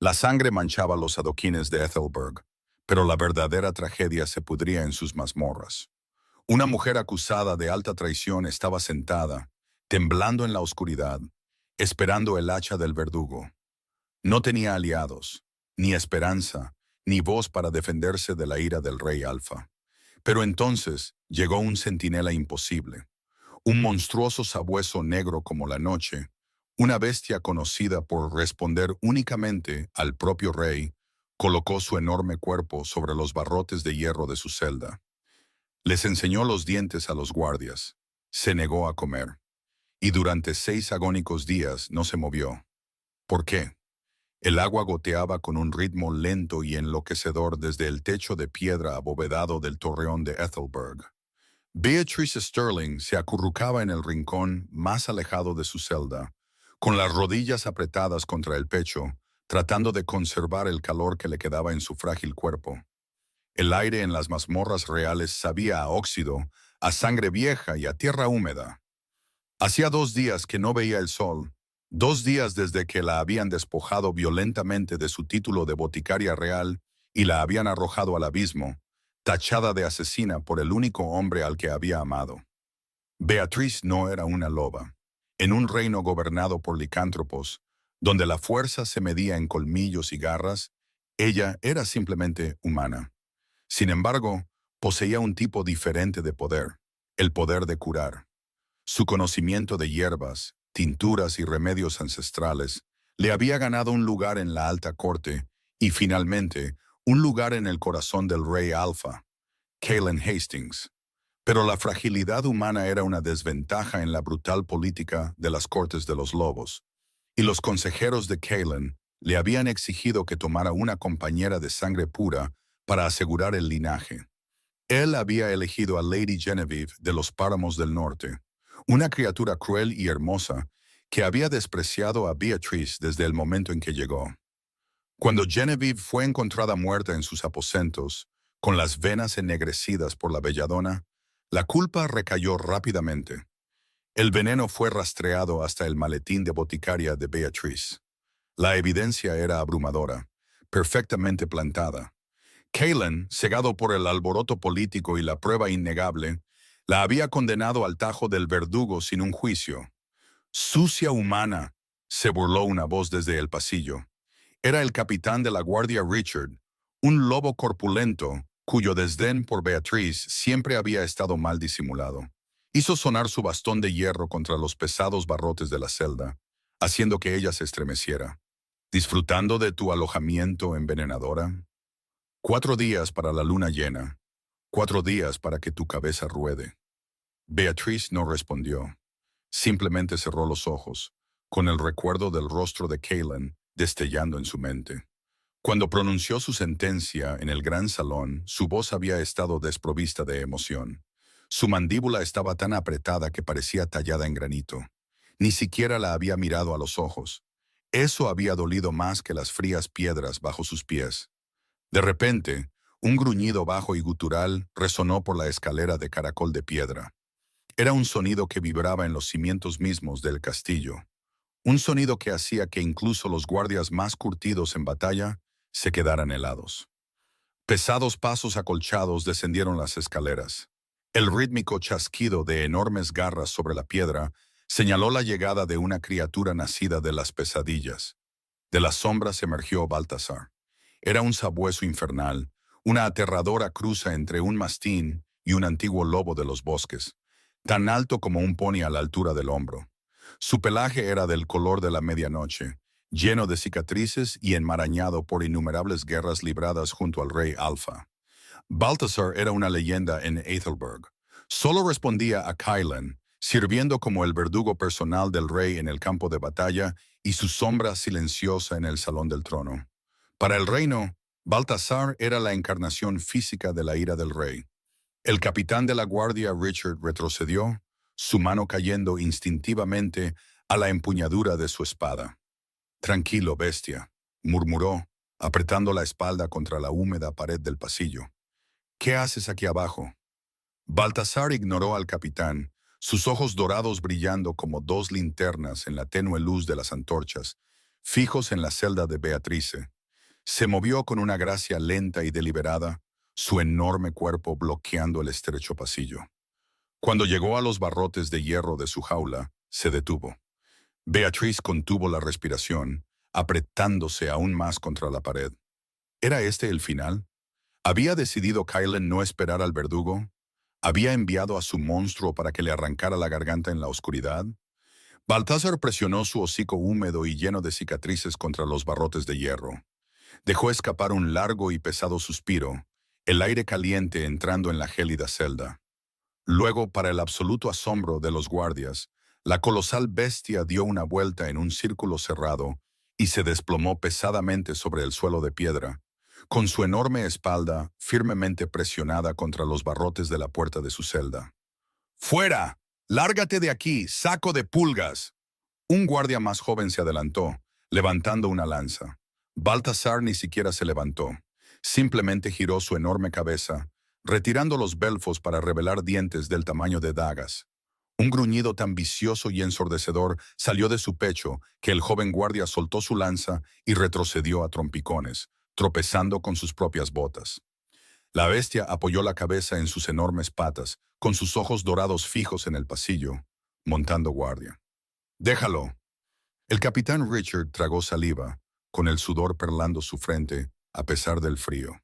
La sangre manchaba los adoquines de Ethelberg, pero la verdadera tragedia se pudría en sus mazmorras. Una mujer acusada de alta traición estaba sentada, temblando en la oscuridad, esperando el hacha del verdugo. No tenía aliados, ni esperanza, ni voz para defenderse de la ira del rey Alfa. Pero entonces llegó un centinela imposible, un monstruoso sabueso negro como la noche, una bestia conocida por responder únicamente al propio rey, colocó su enorme cuerpo sobre los barrotes de hierro de su celda. Les enseñó los dientes a los guardias. Se negó a comer. Y durante 6 agónicos días no se movió. ¿Por qué? El agua goteaba con un ritmo lento y enloquecedor desde el techo de piedra abovedado del torreón de Ethelberg. Beatrice Sterling se acurrucaba en el rincón más alejado de su celda, con las rodillas apretadas contra el pecho, tratando de conservar el calor que le quedaba en su frágil cuerpo. El aire en las mazmorras reales sabía a óxido, a sangre vieja y a tierra húmeda. Hacía 2 días que no veía el sol, 2 días desde que la habían despojado violentamente de su título de boticaria real y la habían arrojado al abismo, tachada de asesina por el único hombre al que había amado. Beatriz no era una loba. En un reino gobernado por licántropos, donde la fuerza se medía en colmillos y garras, ella era simplemente humana. Sin embargo, poseía un tipo diferente de poder, el poder de curar. Su conocimiento de hierbas, tinturas y remedios ancestrales le había ganado un lugar en la alta corte y, finalmente, un lugar en el corazón del rey Alfa, Calen Hastings. Pero la fragilidad humana era una desventaja en la brutal política de las cortes de los lobos, y los consejeros de Calen le habían exigido que tomara una compañera de sangre pura para asegurar el linaje. Él había elegido a Lady Genevieve de los Páramos del Norte, una criatura cruel y hermosa que había despreciado a Beatrice desde el momento en que llegó. Cuando Genevieve fue encontrada muerta en sus aposentos, con las venas ennegrecidas por la belladona, la culpa recayó rápidamente. El veneno fue rastreado hasta el maletín de boticaria de Beatrice. La evidencia era abrumadora, perfectamente plantada. Calen, cegado por el alboroto político y la prueba innegable, la había condenado al tajo del verdugo sin un juicio. «Sucia humana», se burló una voz desde el pasillo. Era el capitán de la guardia Richard, un lobo corpulento cuyo desdén por Beatriz siempre había estado mal disimulado. Hizo sonar su bastón de hierro contra los pesados barrotes de la celda, haciendo que ella se estremeciera. «¿Disfrutando de tu alojamiento envenenadora? 4 días para la luna llena, 4 días para que tu cabeza ruede». Beatriz no respondió. Simplemente cerró los ojos, con el recuerdo del rostro de Calen destellando en su mente. Cuando pronunció su sentencia en el gran salón, su voz había estado desprovista de emoción. Su mandíbula estaba tan apretada que parecía tallada en granito. Ni siquiera la había mirado a los ojos. Eso había dolido más que las frías piedras bajo sus pies. De repente, un gruñido bajo y gutural resonó por la escalera de caracol de piedra. Era un sonido que vibraba en los cimientos mismos del castillo. Un sonido que hacía que incluso los guardias más curtidos en batalla se quedaran helados. Pesados pasos acolchados descendieron las escaleras. El rítmico chasquido de enormes garras sobre la piedra señaló la llegada de una criatura nacida de las pesadillas. De las sombras emergió Baltasar. Era un sabueso infernal, una aterradora cruza entre un mastín y un antiguo lobo de los bosques, tan alto como un pony a la altura del hombro. Su pelaje era del color de la medianoche, lleno de cicatrices y enmarañado por innumerables guerras libradas junto al rey Alfa. Baltasar era una leyenda en Ethelberg. Solo respondía a Calen, sirviendo como el verdugo personal del rey en el campo de batalla y su sombra silenciosa en el salón del trono. Para el reino, Baltasar era la encarnación física de la ira del rey. El capitán de la guardia Richard retrocedió, su mano cayendo instintivamente a la empuñadura de su espada. «Tranquilo, bestia», murmuró, apretando la espalda contra la húmeda pared del pasillo. «¿Qué haces aquí abajo?» Baltasar ignoró al capitán, sus ojos dorados brillando como 2 linternas en la tenue luz de las antorchas, fijos en la celda de Beatrice. Se movió con una gracia lenta y deliberada, su enorme cuerpo bloqueando el estrecho pasillo. Cuando llegó a los barrotes de hierro de su jaula, se detuvo. Beatrice contuvo la respiración, apretándose aún más contra la pared. ¿Era este el final? ¿Había decidido Kylen no esperar al verdugo? ¿Había enviado a su monstruo para que le arrancara la garganta en la oscuridad? Baltasar presionó su hocico húmedo y lleno de cicatrices contra los barrotes de hierro. Dejó escapar un largo y pesado suspiro, el aire caliente entrando en la gélida celda. Luego, para el absoluto asombro de los guardias, la colosal bestia dio una vuelta en un círculo cerrado y se desplomó pesadamente sobre el suelo de piedra, con su enorme espalda firmemente presionada contra los barrotes de la puerta de su celda. ¡Fuera! ¡Lárgate de aquí, saco de pulgas! Un guardia más joven se adelantó, levantando una lanza. Baltasar ni siquiera se levantó. Simplemente giró su enorme cabeza, retirando los belfos para revelar dientes del tamaño de dagas. Un gruñido tan vicioso y ensordecedor salió de su pecho que el joven guardia soltó su lanza y retrocedió a trompicones, tropezando con sus propias botas. La bestia apoyó la cabeza en sus enormes patas, con sus ojos dorados fijos en el pasillo, montando guardia. «Déjalo». El capitán Richard tragó saliva, con el sudor perlando su frente, a pesar del frío.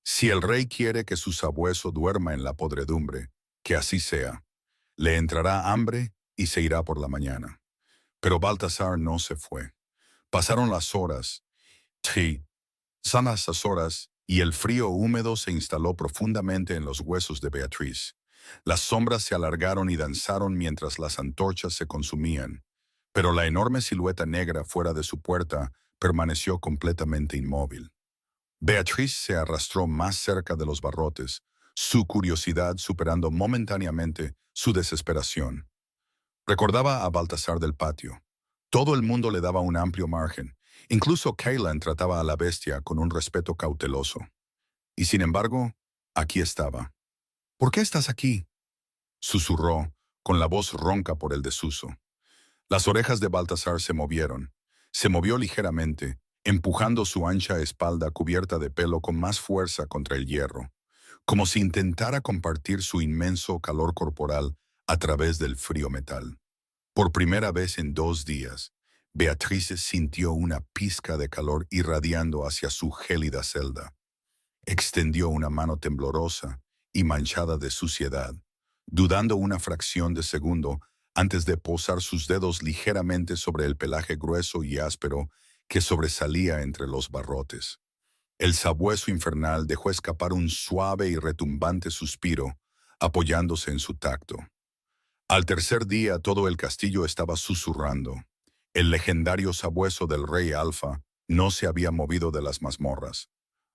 Si el rey quiere que su sabueso duerma en la podredumbre, que así sea. Le entrará hambre y se irá por la mañana. Pero Baltasar no se fue. Pasaron las horas. Sí, son esas horas, y el frío húmedo se instaló profundamente en los huesos de Beatrice. Las sombras se alargaron y danzaron mientras las antorchas se consumían, pero la enorme silueta negra fuera de su puerta permaneció completamente inmóvil. Beatrice se arrastró más cerca de los barrotes, su curiosidad superando momentáneamente su desesperación. Recordaba a Baltasar del patio. Todo el mundo le daba un amplio margen. Incluso Kylen trataba a la bestia con un respeto cauteloso. Y sin embargo, aquí estaba. «¿Por qué estás aquí?», susurró, con la voz ronca por el desuso. Las orejas de Baltasar se movieron. Se movió ligeramente, empujando su ancha espalda cubierta de pelo con más fuerza contra el hierro, como si intentara compartir su inmenso calor corporal a través del frío metal. Por primera vez en 2 días, Beatrice sintió una pizca de calor irradiando hacia su gélida celda. Extendió una mano temblorosa y manchada de suciedad, dudando una fracción de segundo antes de posar sus dedos ligeramente sobre el pelaje grueso y áspero que sobresalía entre los barrotes. El sabueso infernal dejó escapar un suave y retumbante suspiro, apoyándose en su tacto. Al tercer día todo el castillo estaba susurrando. El legendario sabueso del rey Alfa no se había movido de las mazmorras.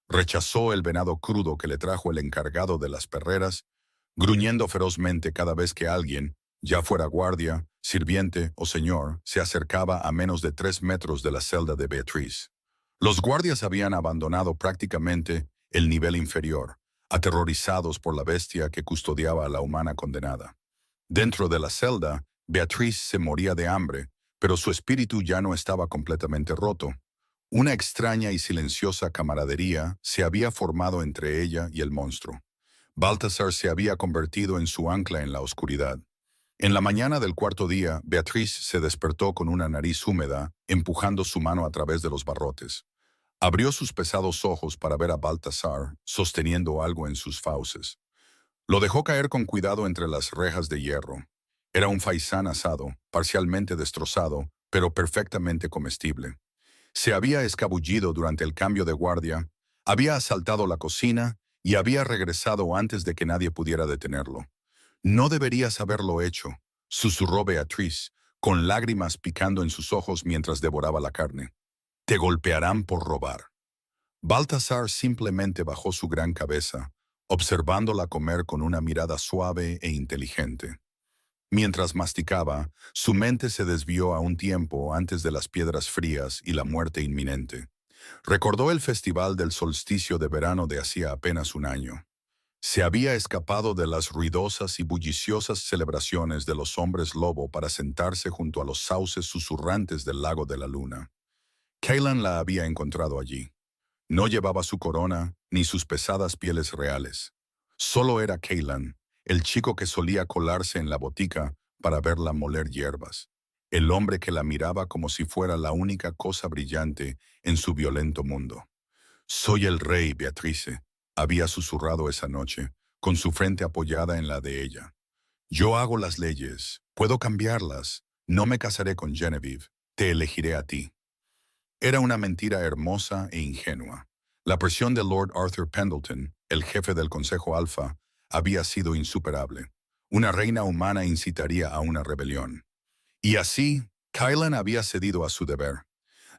Rechazó el venado crudo que le trajo el encargado de las perreras, gruñendo ferozmente cada vez que alguien, ya fuera guardia, sirviente o señor, se acercaba a menos de 3 metros de la celda de Beatrice. Los guardias habían abandonado prácticamente el nivel inferior, aterrorizados por la bestia que custodiaba a la humana condenada. Dentro de la celda, Beatrice se moría de hambre, pero su espíritu ya no estaba completamente roto. Una extraña y silenciosa camaradería se había formado entre ella y el monstruo. Baltasar se había convertido en su ancla en la oscuridad. En la mañana del 4.º día, Beatrice se despertó con una nariz húmeda, empujando su mano a través de los barrotes. Abrió sus pesados ojos para ver a Baltasar sosteniendo algo en sus fauces. Lo dejó caer con cuidado entre las rejas de hierro. Era un faisán asado, parcialmente destrozado, pero perfectamente comestible. Se había escabullido durante el cambio de guardia, había asaltado la cocina y había regresado antes de que nadie pudiera detenerlo. «No deberías haberlo hecho», susurró Beatrice, con lágrimas picando en sus ojos mientras devoraba la carne. «Te golpearán por robar». Baltasar simplemente bajó su gran cabeza, observándola comer con una mirada suave e inteligente. Mientras masticaba, su mente se desvió a un tiempo antes de las piedras frías y la muerte inminente. Recordó el festival del solsticio de verano de hacía apenas un año. Se había escapado de las ruidosas y bulliciosas celebraciones de los hombres lobo para sentarse junto a los sauces susurrantes del lago de la luna. Kaylan la había encontrado allí. No llevaba su corona ni sus pesadas pieles reales. Solo era Kaylan, el chico que solía colarse en la botica para verla moler hierbas. El hombre que la miraba como si fuera la única cosa brillante en su violento mundo. «Soy el rey, Beatrice», había susurrado esa noche, con su frente apoyada en la de ella. «Yo hago las leyes, puedo cambiarlas. No me casaré con Genevieve, te elegiré a ti». Era una mentira hermosa e ingenua. La presión de Lord Arthur Pendleton, el jefe del Consejo Alfa, había sido insuperable. Una reina humana incitaría a una rebelión. Y así, Kaylan había cedido a su deber.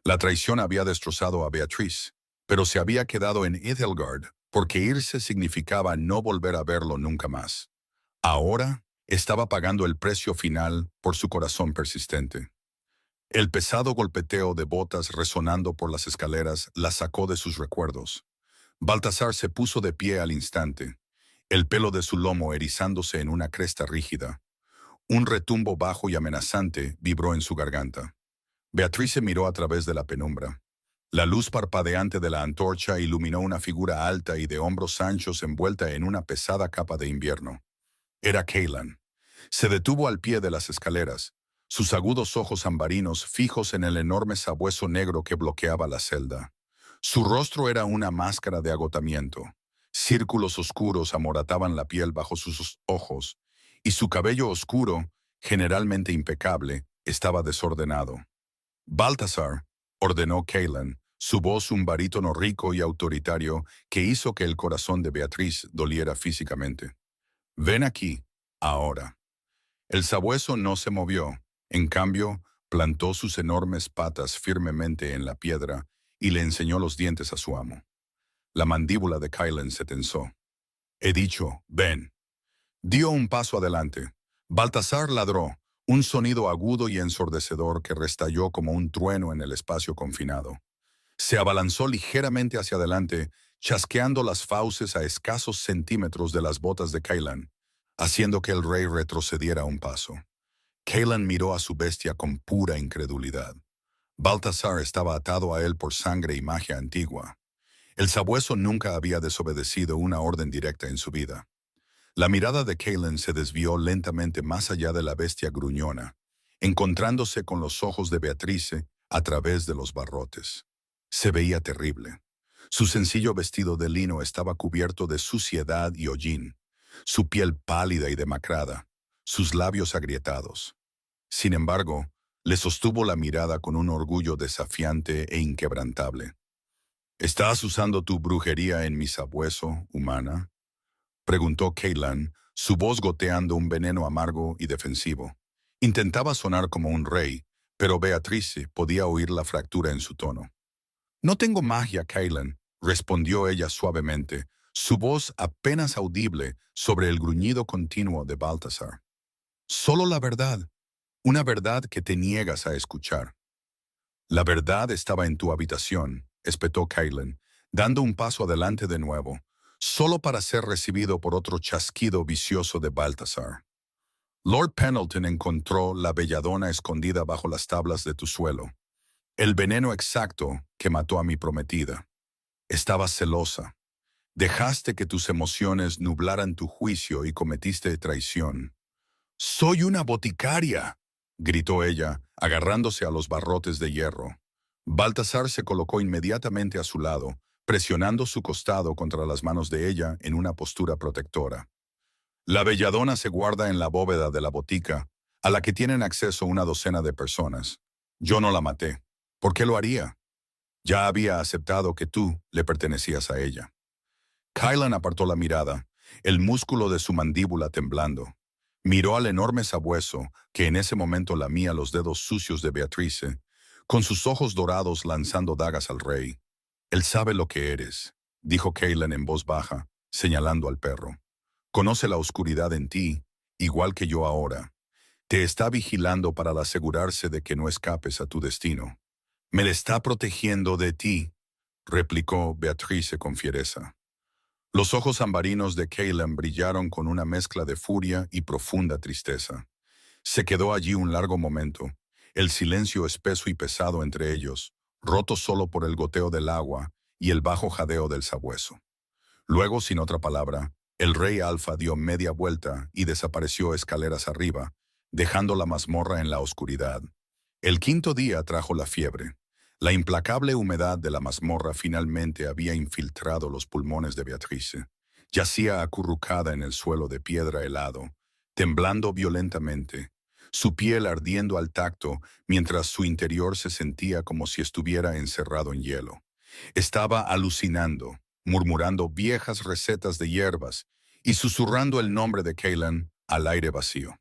La traición había destrozado a Beatrice, pero se había quedado en Ethelgard porque irse significaba no volver a verlo nunca más. Ahora estaba pagando el precio final por su corazón persistente. El pesado golpeteo de botas resonando por las escaleras la sacó de sus recuerdos. Baltasar se puso de pie al instante, el pelo de su lomo erizándose en una cresta rígida. Un retumbo bajo y amenazante vibró en su garganta. Beatrice miró a través de la penumbra. La luz parpadeante de la antorcha iluminó una figura alta y de hombros anchos envuelta en una pesada capa de invierno. Era Kaylan. Se detuvo al pie de las escaleras, sus agudos ojos ambarinos fijos en el enorme sabueso negro que bloqueaba la celda. Su rostro era una máscara de agotamiento. Círculos oscuros amorataban la piel bajo sus ojos, y su cabello oscuro, generalmente impecable, estaba desordenado. «Baltasar», ordenó Kaylan, su voz un barítono rico y autoritario que hizo que el corazón de Beatriz doliera físicamente. «Ven aquí, ahora». El sabueso no se movió, en cambio, plantó sus enormes patas firmemente en la piedra y le enseñó los dientes a su amo. La mandíbula de Kaylan se tensó. «He dicho, ven». Dio un paso adelante. Baltasar ladró, un sonido agudo y ensordecedor que restalló como un trueno en el espacio confinado. Se abalanzó ligeramente hacia adelante, chasqueando las fauces a escasos centímetros de las botas de Kaylan, haciendo que el rey retrocediera un paso. Kaylan miró a su bestia con pura incredulidad. Baltasar estaba atado a él por sangre y magia antigua. El sabueso nunca había desobedecido una orden directa en su vida. La mirada de Kaylan se desvió lentamente más allá de la bestia gruñona, encontrándose con los ojos de Beatrice a través de los barrotes. Se veía terrible. Su sencillo vestido de lino estaba cubierto de suciedad y hollín, su piel pálida y demacrada, sus labios agrietados. Sin embargo, le sostuvo la mirada con un orgullo desafiante e inquebrantable. «¿Estás usando tu brujería en mi sabueso, humana?», preguntó Kaylan, su voz goteando un veneno amargo y defensivo. Intentaba sonar como un rey, pero Beatrice podía oír la fractura en su tono. «No tengo magia, Kaylan», respondió ella suavemente, su voz apenas audible sobre el gruñido continuo de Baltasar. «Solo la verdad, una verdad que te niegas a escuchar». «La verdad estaba en tu habitación», espetó Kaylan, dando un paso adelante de nuevo, solo para ser recibido por otro chasquido vicioso de Baltasar. «Lord Pendleton encontró la belladona escondida bajo las tablas de tu suelo. El veneno exacto que mató a mi prometida. Estabas celosa. Dejaste que tus emociones nublaran tu juicio y cometiste traición». «¡Soy una boticaria!», gritó ella, agarrándose a los barrotes de hierro. Baltasar se colocó inmediatamente a su lado, presionando su costado contra las manos de ella en una postura protectora. «La belladona se guarda en la bóveda de la botica, a la que tienen acceso una docena de personas. Yo no la maté. ¿Por qué lo haría? Ya había aceptado que tú le pertenecías a ella». Kaylan apartó la mirada, el músculo de su mandíbula temblando. Miró al enorme sabueso, que en ese momento lamía los dedos sucios de Beatrice, con sus ojos dorados lanzando dagas al rey. «Él sabe lo que eres», dijo Kaylan en voz baja, señalando al perro. «Conoce la oscuridad en ti, igual que yo ahora. Te está vigilando para asegurarse de que no escapes a tu destino». «Me le está protegiendo de ti», replicó Beatrice con fiereza. Los ojos ambarinos de Kaylan brillaron con una mezcla de furia y profunda tristeza. Se quedó allí un largo momento, el silencio espeso y pesado entre ellos, roto solo por el goteo del agua y el bajo jadeo del sabueso. Luego, sin otra palabra, el rey Alfa dio media vuelta y desapareció escaleras arriba, dejando la mazmorra en la oscuridad. El quinto día trajo la fiebre. La implacable humedad de la mazmorra finalmente había infiltrado los pulmones de Beatrice. Yacía acurrucada en el suelo de piedra helado, temblando violentamente, su piel ardiendo al tacto mientras su interior se sentía como si estuviera encerrado en hielo. Estaba alucinando, murmurando viejas recetas de hierbas y susurrando el nombre de Kaylan al aire vacío.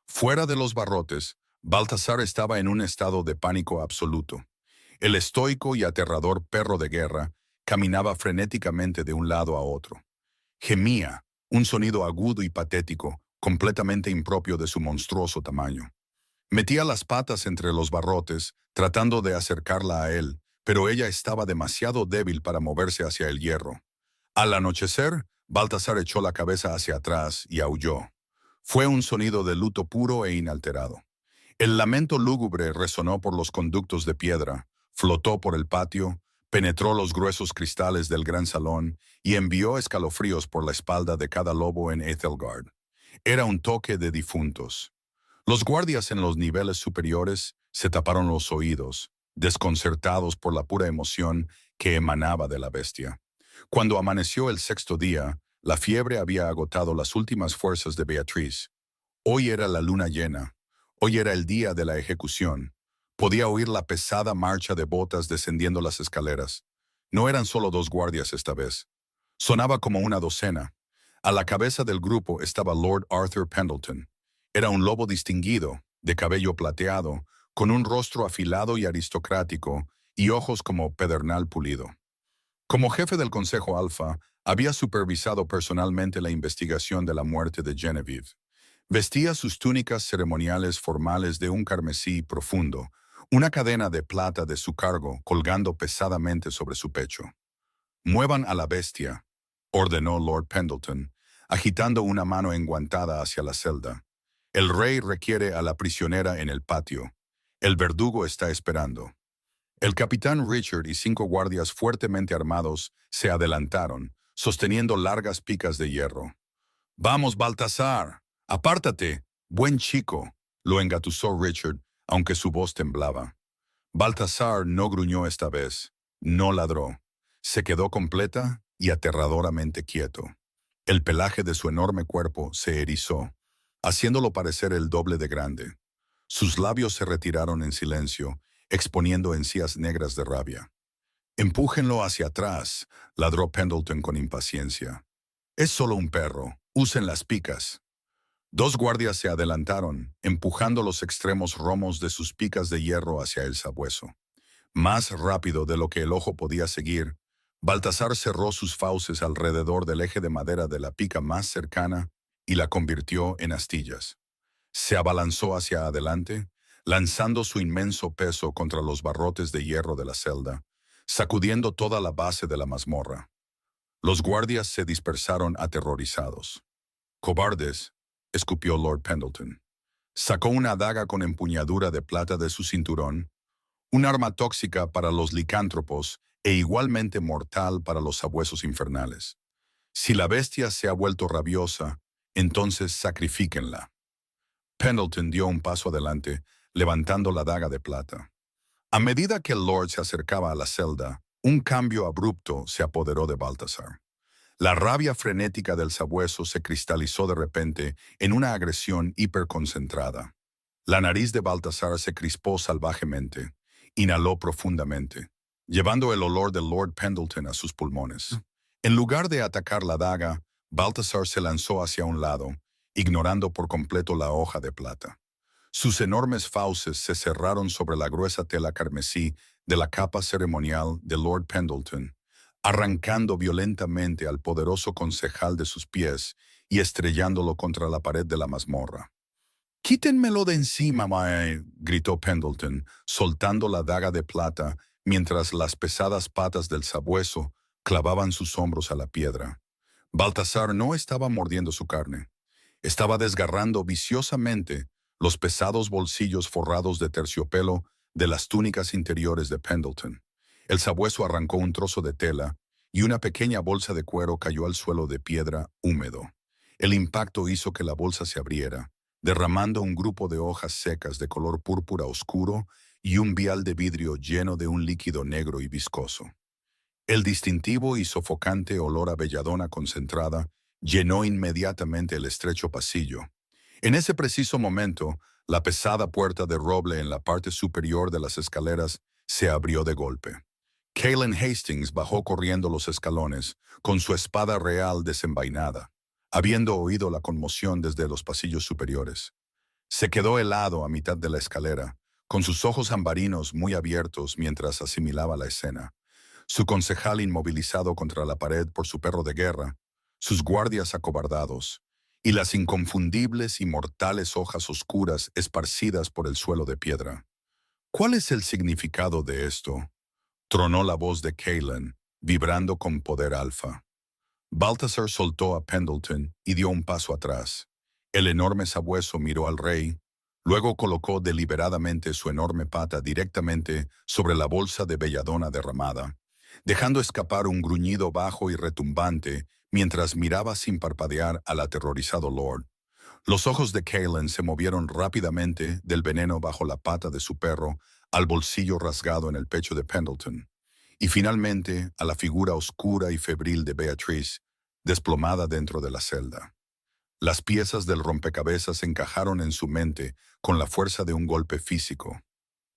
Fuera de los barrotes, Baltasar estaba en un estado de pánico absoluto. El estoico y aterrador perro de guerra caminaba frenéticamente de un lado a otro. Gemía, un sonido agudo y patético, completamente impropio de su monstruoso tamaño. Metía las patas entre los barrotes, tratando de acercarla a él, pero ella estaba demasiado débil para moverse hacia el hierro. Al anochecer, Baltasar echó la cabeza hacia atrás y aulló. Fue un sonido de luto puro e inalterado. El lamento lúgubre resonó por los conductos de piedra, flotó por el patio, penetró los gruesos cristales del gran salón y envió escalofríos por la espalda de cada lobo en Ethelgard. Era un toque de difuntos. Los guardias en los niveles superiores se taparon los oídos, desconcertados por la pura emoción que emanaba de la bestia. Cuando amaneció el sexto día, la fiebre había agotado las últimas fuerzas de Beatriz. Hoy era la luna llena. Hoy era el día de la ejecución. Podía oír la pesada marcha de botas descendiendo las escaleras. No eran solo dos guardias esta vez. Sonaba como una docena. A la cabeza del grupo estaba Lord Arthur Pendleton. Era un lobo distinguido, de cabello plateado, con un rostro afilado y aristocrático, y ojos como pedernal pulido. Como jefe del Consejo Alfa, había supervisado personalmente la investigación de la muerte de Genevieve. Vestía sus túnicas ceremoniales formales de un carmesí profundo, una cadena de plata de su cargo colgando pesadamente sobre su pecho. «Muevan a la bestia», ordenó Lord Pendleton, agitando una mano enguantada hacia la celda. «El rey requiere a la prisionera en el patio. El verdugo está esperando». El capitán Richard y 5 guardias fuertemente armados se adelantaron, sosteniendo largas picas de hierro. «Vamos, Baltasar, apártate, buen chico», lo engatusó Richard, aunque su voz temblaba. Baltasar no gruñó esta vez, no ladró. Se quedó completa y aterradoramente quieto. El pelaje de su enorme cuerpo se erizó, haciéndolo parecer el doble de grande. Sus labios se retiraron en silencio, exponiendo encías negras de rabia. «Empújenlo hacia atrás», ladró Pendleton con impaciencia. «Es solo un perro. Usen las picas». 2 guardias se adelantaron, empujando los extremos romos de sus picas de hierro hacia el sabueso. Más rápido de lo que el ojo podía seguir, Baltasar cerró sus fauces alrededor del eje de madera de la pica más cercana y la convirtió en astillas. Se abalanzó hacia adelante, lanzando su inmenso peso contra los barrotes de hierro de la celda, sacudiendo toda la base de la mazmorra. Los guardias se dispersaron aterrorizados. «Cobardes», escupió Lord Pendleton. Sacó una daga con empuñadura de plata de su cinturón, un arma tóxica para los licántropos e igualmente mortal para los sabuesos infernales. Si la bestia se ha vuelto rabiosa, entonces sacrifíquenla. Pendleton dio un paso adelante, levantando la daga de plata. A medida que el Lord se acercaba a la celda, un cambio abrupto se apoderó de Baltasar. La rabia frenética del sabueso se cristalizó de repente en una agresión hiperconcentrada. La nariz de Baltasar se crispó salvajemente. Inhaló profundamente, llevando el olor del Lord Pendleton a sus pulmones. En lugar de atacar la daga, Baltasar se lanzó hacia un lado, ignorando por completo la hoja de plata. Sus enormes fauces se cerraron sobre la gruesa tela carmesí de la capa ceremonial de Lord Pendleton, arrancando violentamente al poderoso concejal de sus pies y estrellándolo contra la pared de la mazmorra. «Quítenmelo de encima, mae», gritó Pendleton, soltando la daga de plata mientras las pesadas patas del sabueso clavaban sus hombros a la piedra. Baltasar no estaba mordiendo su carne. Estaba desgarrando viciosamente los pesados bolsillos forrados de terciopelo de las túnicas interiores de Pendleton. El sabueso arrancó un trozo de tela y una pequeña bolsa de cuero cayó al suelo de piedra húmedo. El impacto hizo que la bolsa se abriera, derramando un grupo de hojas secas de color púrpura oscuro y un vial de vidrio lleno de un líquido negro y viscoso. El distintivo y sofocante olor a belladona concentrada llenó inmediatamente el estrecho pasillo. En ese preciso momento, la pesada puerta de roble en la parte superior de las escaleras se abrió de golpe. Calen Hastings bajó corriendo los escalones, con su espada real desenvainada, habiendo oído la conmoción desde los pasillos superiores. Se quedó helado a mitad de la escalera, con sus ojos ambarinos muy abiertos mientras asimilaba la escena. Su concejal inmovilizado contra la pared por su perro de guerra, sus guardias acobardados, y las inconfundibles y mortales hojas oscuras esparcidas por el suelo de piedra. ¿Cuál es el significado de esto? Tronó la voz de Calen, vibrando con poder alfa. Balthazar soltó a Pendleton y dio un paso atrás. El enorme sabueso miró al rey, luego colocó deliberadamente su enorme pata directamente sobre la bolsa de belladona derramada, dejando escapar un gruñido bajo y retumbante mientras miraba sin parpadear al aterrorizado Lord. Los ojos de Calen se movieron rápidamente del veneno bajo la pata de su perro al bolsillo rasgado en el pecho de Pendleton, y finalmente a la figura oscura y febril de Beatrice, desplomada dentro de la celda. Las piezas del rompecabezas encajaron en su mente con la fuerza de un golpe físico.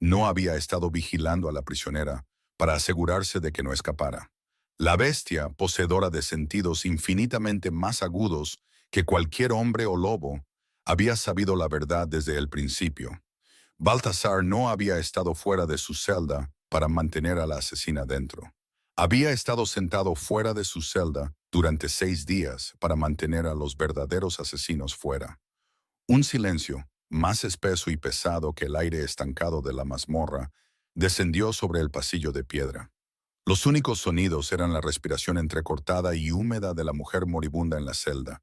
No había estado vigilando a la prisionera para asegurarse de que no escapara. La bestia, poseedora de sentidos infinitamente más agudos que cualquier hombre o lobo, había sabido la verdad desde el principio. Balthazar no había estado fuera de su celda para mantener a la asesina dentro. Había estado sentado fuera de su celda durante 6 días para mantener a los verdaderos asesinos fuera. Un silencio, más espeso y pesado que el aire estancado de la mazmorra, descendió sobre el pasillo de piedra. Los únicos sonidos eran la respiración entrecortada y húmeda de la mujer moribunda en la celda,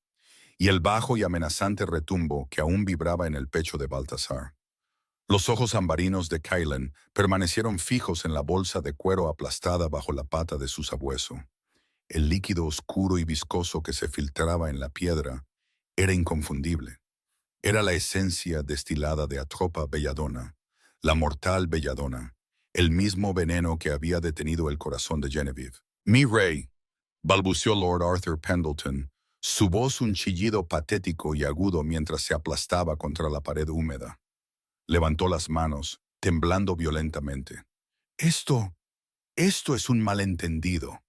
y el bajo y amenazante retumbo que aún vibraba en el pecho de Balthazar. Los ojos ambarinos de Calen permanecieron fijos en la bolsa de cuero aplastada bajo la pata de su sabueso. El líquido oscuro y viscoso que se filtraba en la piedra era inconfundible. Era la esencia destilada de Atropa Belladona, la mortal Belladona, el mismo veneno que había detenido el corazón de Genevieve. «Mi rey», balbuceó Lord Arthur Pendleton, su voz un chillido patético y agudo mientras se aplastaba contra la pared húmeda. Levantó las manos, temblando violentamente. Esto es un malentendido.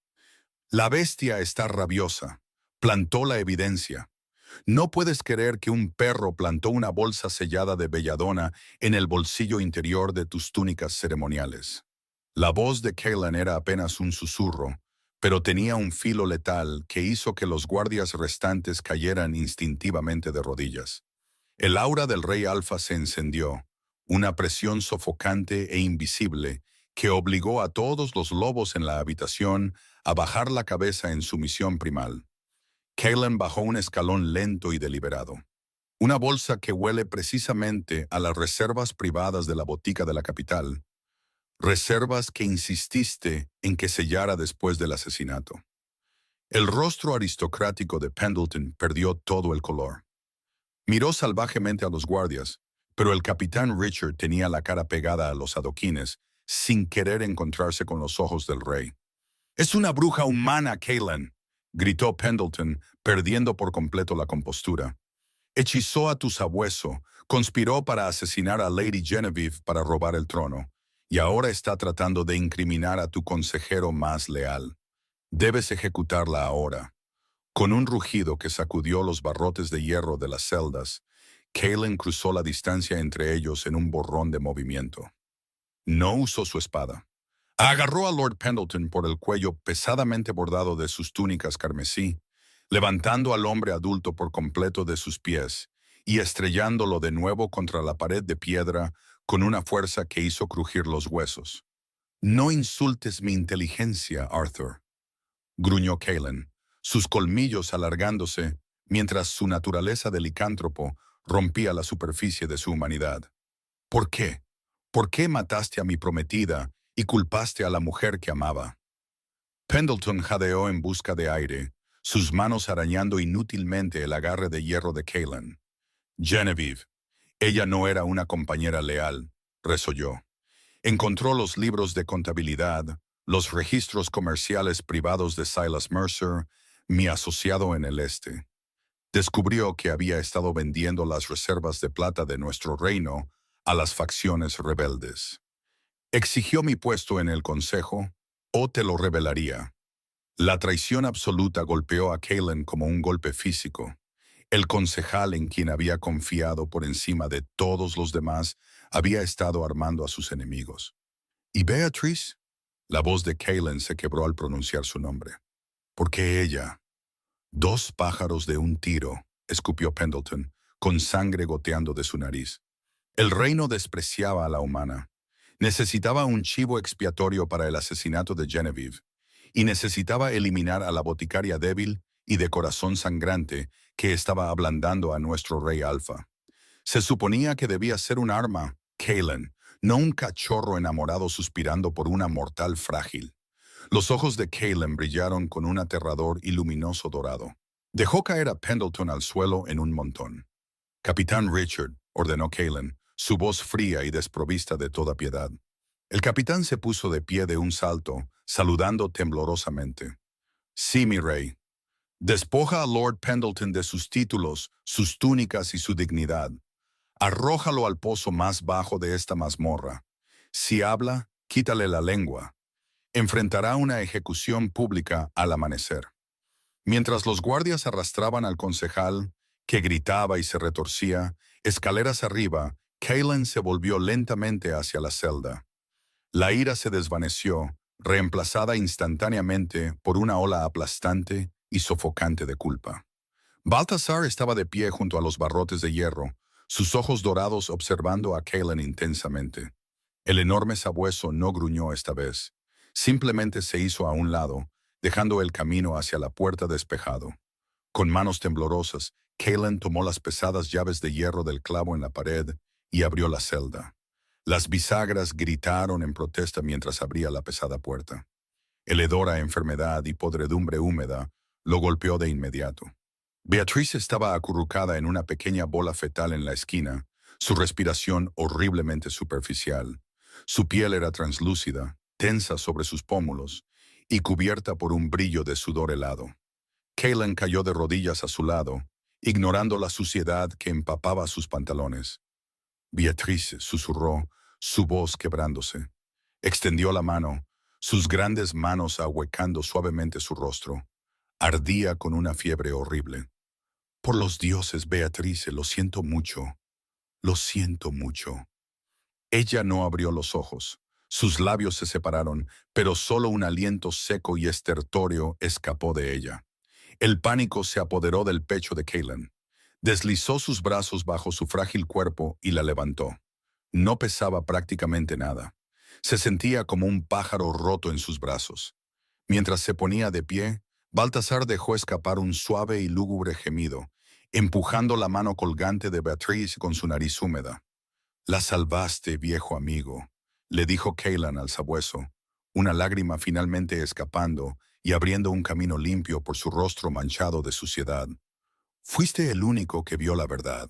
La bestia está rabiosa. Plantó la evidencia. No puedes creer que un perro plantó una bolsa sellada de belladona en el bolsillo interior de tus túnicas ceremoniales. La voz de Calen era apenas un susurro, pero tenía un filo letal que hizo que los guardias restantes cayeran instintivamente de rodillas. El aura del rey Alfa se encendió, una presión sofocante e invisible que obligó a todos los lobos en la habitación a bajar la cabeza en sumisión primal. Calen bajó un escalón lento y deliberado. Una bolsa que huele precisamente a las reservas privadas de la botica de la capital. Reservas que insististe en que sellara después del asesinato. El rostro aristocrático de Pendleton perdió todo el color. Miró salvajemente a los guardias, pero el capitán Richard tenía la cara pegada a los adoquines, sin querer encontrarse con los ojos del rey. «Es una bruja humana, Calen», gritó Pendleton, perdiendo por completo la compostura. «Hechizó a tu sabueso, conspiró para asesinar a Lady Genevieve para robar el trono, y ahora está tratando de incriminar a tu consejero más leal. Debes ejecutarla ahora». Con un rugido que sacudió los barrotes de hierro de las celdas, Calen cruzó la distancia entre ellos en un borrón de movimiento. No usó su espada. Agarró a Lord Pendleton por el cuello pesadamente bordado de sus túnicas carmesí, levantando al hombre adulto por completo de sus pies y estrellándolo de nuevo contra la pared de piedra con una fuerza que hizo crujir los huesos. «No insultes mi inteligencia, Arthur», gruñó Calen, sus colmillos alargándose mientras su naturaleza de licántropo rompía la superficie de su humanidad. «¿Por qué? ¿Por qué mataste a mi prometida y culpaste a la mujer que amaba? Pendleton jadeó en busca de aire, sus manos arañando inútilmente el agarre de hierro de Caitlin. Genevieve, ella no era una compañera leal, resolló. Encontró los libros de contabilidad, los registros comerciales privados de Silas Mercer, mi asociado en el este. Descubrió que había estado vendiendo las reservas de plata de nuestro reino a las facciones rebeldes. Exigió mi puesto en el consejo, o te lo revelaría. La traición absoluta golpeó a Caitlin como un golpe físico. El concejal en quien había confiado por encima de todos los demás había estado armando a sus enemigos. ¿Y Beatrice? La voz de Caitlin se quebró al pronunciar su nombre. ¿Por qué ella? Dos pájaros de un tiro, escupió Pendleton, con sangre goteando de su nariz. El reino despreciaba a la humana. Necesitaba un chivo expiatorio para el asesinato de Genevieve, y necesitaba eliminar a la boticaria débil y de corazón sangrante que estaba ablandando a nuestro rey Alfa. Se suponía que debía ser un arma, Caitlin, no un cachorro enamorado suspirando por una mortal frágil. Los ojos de Caitlin brillaron con un aterrador y luminoso dorado. Dejó caer a Pendleton al suelo en un montón. Capitán Richard, ordenó Caitlin, su voz fría y desprovista de toda piedad. El capitán se puso de pie de un salto, saludando temblorosamente. Sí, mi rey. Despoja a Lord Pendleton de sus títulos, sus túnicas y su dignidad. Arrójalo al pozo más bajo de esta mazmorra. Si habla, quítale la lengua. Enfrentará una ejecución pública al amanecer. Mientras los guardias arrastraban al concejal, que gritaba y se retorcía, escaleras arriba, Caitlin se volvió lentamente hacia la celda. La ira se desvaneció, reemplazada instantáneamente por una ola aplastante y sofocante de culpa. Baltasar estaba de pie junto a los barrotes de hierro, sus ojos dorados observando a Caitlin intensamente. El enorme sabueso no gruñó esta vez. Simplemente se hizo a un lado, dejando el camino hacia la puerta despejado. Con manos temblorosas, Caitlin tomó las pesadas llaves de hierro del clavo en la pared y abrió la celda. Las bisagras gritaron en protesta mientras abría la pesada puerta. El hedor a enfermedad y podredumbre húmeda lo golpeó de inmediato. Beatriz estaba acurrucada en una pequeña bola fetal en la esquina, su respiración horriblemente superficial. Su piel era translúcida, tensa sobre sus pómulos y cubierta por un brillo de sudor helado. Caitlin cayó de rodillas a su lado, ignorando la suciedad que empapaba sus pantalones. Beatriz susurró, su voz quebrándose. Extendió la mano, sus grandes manos ahuecando suavemente su rostro. Ardía con una fiebre horrible. Por los dioses, Beatriz, lo siento mucho. Lo siento mucho. Ella no abrió los ojos. Sus labios se separaron, pero solo un aliento seco y estertóreo escapó de ella. El pánico se apoderó del pecho de Caitlin. Deslizó sus brazos bajo su frágil cuerpo y la levantó. No pesaba prácticamente nada. Se sentía como un pájaro roto en sus brazos. Mientras se ponía de pie, Baltasar dejó escapar un suave y lúgubre gemido, empujando la mano colgante de Beatriz con su nariz húmeda. «La salvaste, viejo amigo», le dijo Caitlin al sabueso, una lágrima finalmente escapando y abriendo un camino limpio por su rostro manchado de suciedad. «Fuiste el único que vio la verdad».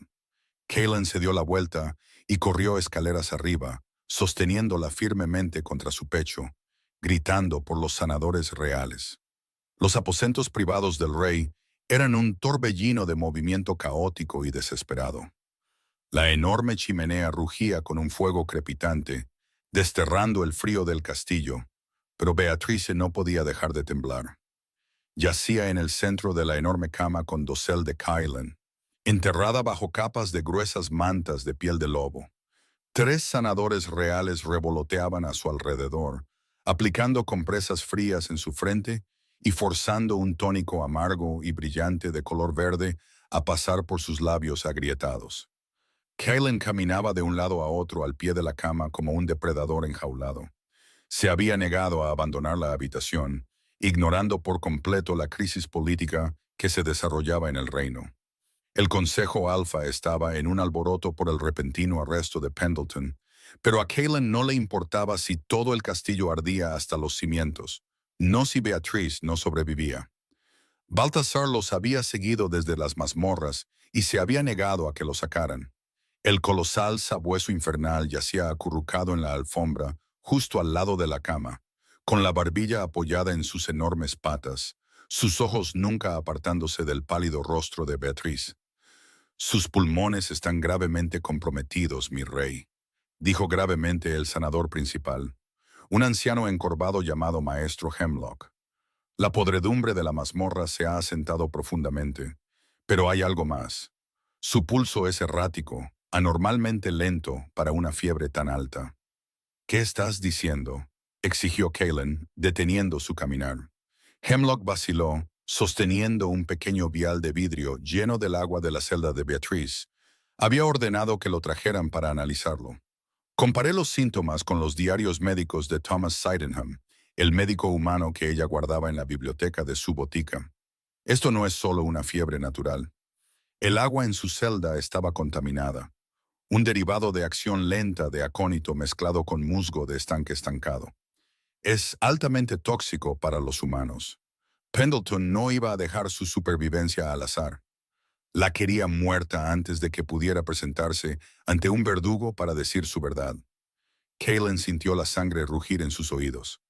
Caitlin se dio la vuelta y corrió escaleras arriba, sosteniéndola firmemente contra su pecho, gritando por los sanadores reales. Los aposentos privados del rey eran un torbellino de movimiento caótico y desesperado. La enorme chimenea rugía con un fuego crepitante, desterrando el frío del castillo, pero Beatrice no podía dejar de temblar. Yacía en el centro de la enorme cama con dosel de Caitlin, enterrada bajo capas de gruesas mantas de piel de lobo. 3 sanadores reales revoloteaban a su alrededor, aplicando compresas frías en su frente y forzando un tónico amargo y brillante de color verde a pasar por sus labios agrietados. Caitlin caminaba de un lado a otro al pie de la cama como un depredador enjaulado. Se había negado a abandonar la habitación, ignorando por completo la crisis política que se desarrollaba en el reino. El Consejo Alfa estaba en un alboroto por el repentino arresto de Pendleton, Pero a Caitlin no le importaba si todo el castillo ardía hasta los cimientos, no si Beatriz no sobrevivía. Baltasar los había seguido desde las mazmorras y se había negado a que lo sacaran. El colosal sabueso infernal yacía acurrucado en la alfombra, justo al lado de la cama, con la barbilla apoyada en sus enormes patas, sus ojos nunca apartándose del pálido rostro de Beatriz. «Sus pulmones están gravemente comprometidos, mi rey», dijo gravemente el sanador principal, un anciano encorvado llamado Maestro Hemlock. La podredumbre de la mazmorra se ha asentado profundamente, pero hay algo más. Su pulso es errático, anormalmente lento para una fiebre tan alta. «¿Qué estás diciendo?», exigió Caitlin, deteniendo su caminar. Hemlock vaciló, sosteniendo un pequeño vial de vidrio lleno del agua de la celda de Beatriz. Había ordenado que lo trajeran para analizarlo. Comparé los síntomas con los diarios médicos de Thomas Sydenham, el médico humano que ella guardaba en la biblioteca de su botica. Esto no es solo una fiebre natural. El agua en su celda estaba contaminada, un derivado de acción lenta de acónito mezclado con musgo de estanque estancado. Es altamente tóxico para los humanos. Pendleton no iba a dejar su supervivencia al azar. La quería muerta antes de que pudiera presentarse ante un verdugo para decir su verdad. Caitlin sintió la sangre rugir en sus oídos.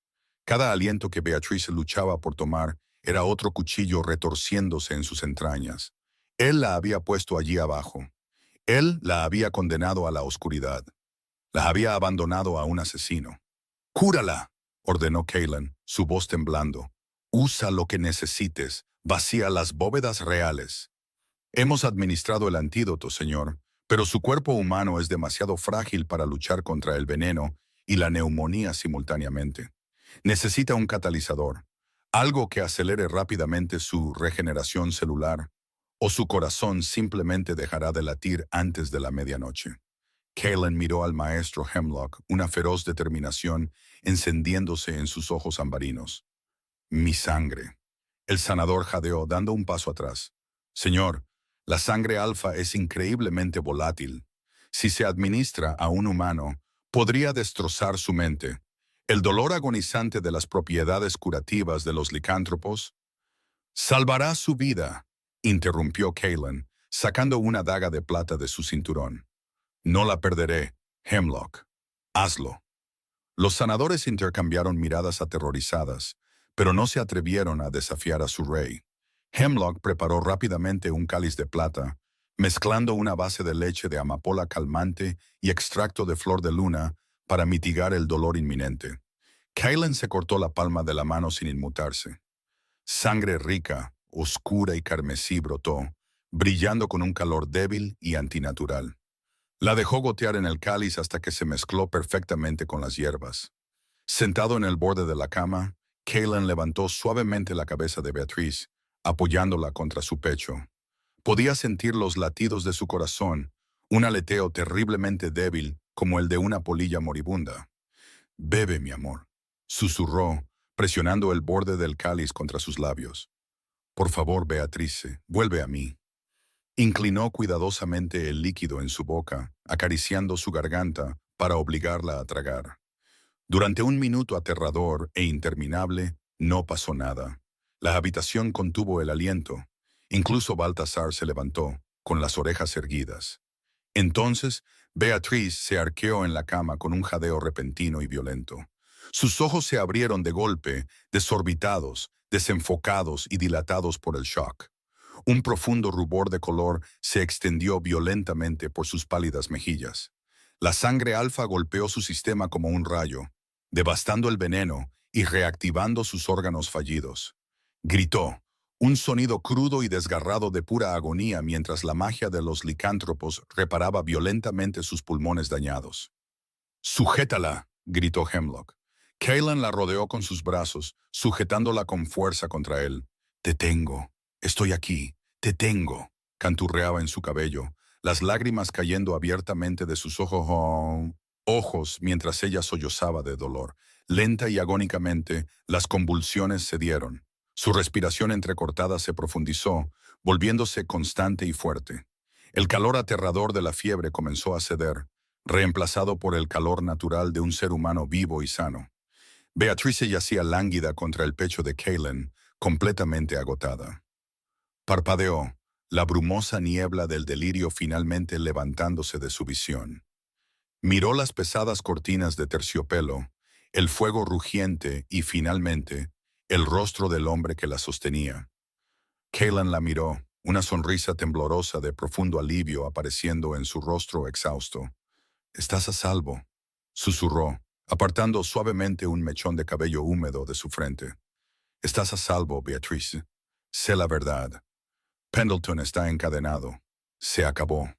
Cada aliento que Beatriz luchaba por tomar era otro cuchillo retorciéndose en sus entrañas. Él la había puesto allí abajo. Él la había condenado a la oscuridad. La había abandonado a un asesino. «¡Cúrala!», ordenó Caitlin, su voz temblando. «Usa lo que necesites. Vacía las bóvedas reales». «Hemos administrado el antídoto, señor, pero su cuerpo humano es demasiado frágil para luchar contra el veneno y la neumonía simultáneamente. Necesita un catalizador, algo que acelere rápidamente su regeneración celular, o su corazón simplemente dejará de latir antes de la medianoche». Caitlin miró al maestro Hemlock, una feroz determinación encendiéndose en sus ojos ambarinos. «Mi sangre». El sanador jadeó, dando un paso atrás. «Señor, la sangre alfa es increíblemente volátil. Si se administra a un humano, podría destrozar su mente. El dolor agonizante de las propiedades curativas de los licántropos salvará su vida», interrumpió Caitlin, sacando una daga de plata de su cinturón. «No la perderé, Hemlock. Hazlo». Los sanadores intercambiaron miradas aterrorizadas, pero no se atrevieron a desafiar a su rey. Hemlock preparó rápidamente un cáliz de plata, mezclando una base de leche de amapola calmante y extracto de flor de luna para mitigar el dolor inminente. Caitlin se cortó la palma de la mano sin inmutarse. Sangre rica, oscura y carmesí brotó, brillando con un calor débil y antinatural. La dejó gotear en el cáliz hasta que se mezcló perfectamente con las hierbas. Sentado en el borde de la cama, Caitlin levantó suavemente la cabeza de Beatriz, apoyándola contra su pecho. Podía sentir los latidos de su corazón, un aleteo terriblemente débil como el de una polilla moribunda. «Bebe, mi amor», susurró, presionando el borde del cáliz contra sus labios. «Por favor, Beatrice, vuelve a mí». Inclinó cuidadosamente el líquido en su boca, acariciando su garganta para obligarla a tragar. Durante un minuto aterrador e interminable, no pasó nada. La habitación contuvo el aliento. Incluso Baltasar se levantó, con las orejas erguidas. Entonces, Beatriz se arqueó en la cama con un jadeo repentino y violento. Sus ojos se abrieron de golpe, desorbitados, desenfocados y dilatados por el shock. Un profundo rubor de color se extendió violentamente por sus pálidas mejillas. La sangre alfa golpeó su sistema como un rayo, devastando el veneno y reactivando sus órganos fallidos. Gritó, un sonido crudo y desgarrado de pura agonía mientras la magia de los licántropos reparaba violentamente sus pulmones dañados. «¡Sujétala!», gritó Hemlock. Caitlin la rodeó con sus brazos, sujetándola con fuerza contra él. «Te tengo. Estoy aquí. Te tengo», canturreaba en su cabello, las lágrimas cayendo abiertamente de sus ojos mientras ella sollozaba de dolor. Lenta y agónicamente, las convulsiones cedieron. Su respiración entrecortada se profundizó, volviéndose constante y fuerte. El calor aterrador de la fiebre comenzó a ceder, reemplazado por el calor natural de un ser humano vivo y sano. Beatrice yacía lánguida contra el pecho de Caitlin, completamente agotada. Parpadeó, la brumosa niebla del delirio finalmente levantándose de su visión. Miró las pesadas cortinas de terciopelo, el fuego rugiente y, finalmente, el rostro del hombre que la sostenía. Caitlin la miró, una sonrisa temblorosa de profundo alivio apareciendo en su rostro exhausto. «Estás a salvo», susurró, apartando suavemente un mechón de cabello húmedo de su frente. «Estás a salvo, Beatrice. Sé la verdad. Pendleton está encadenado. Se acabó».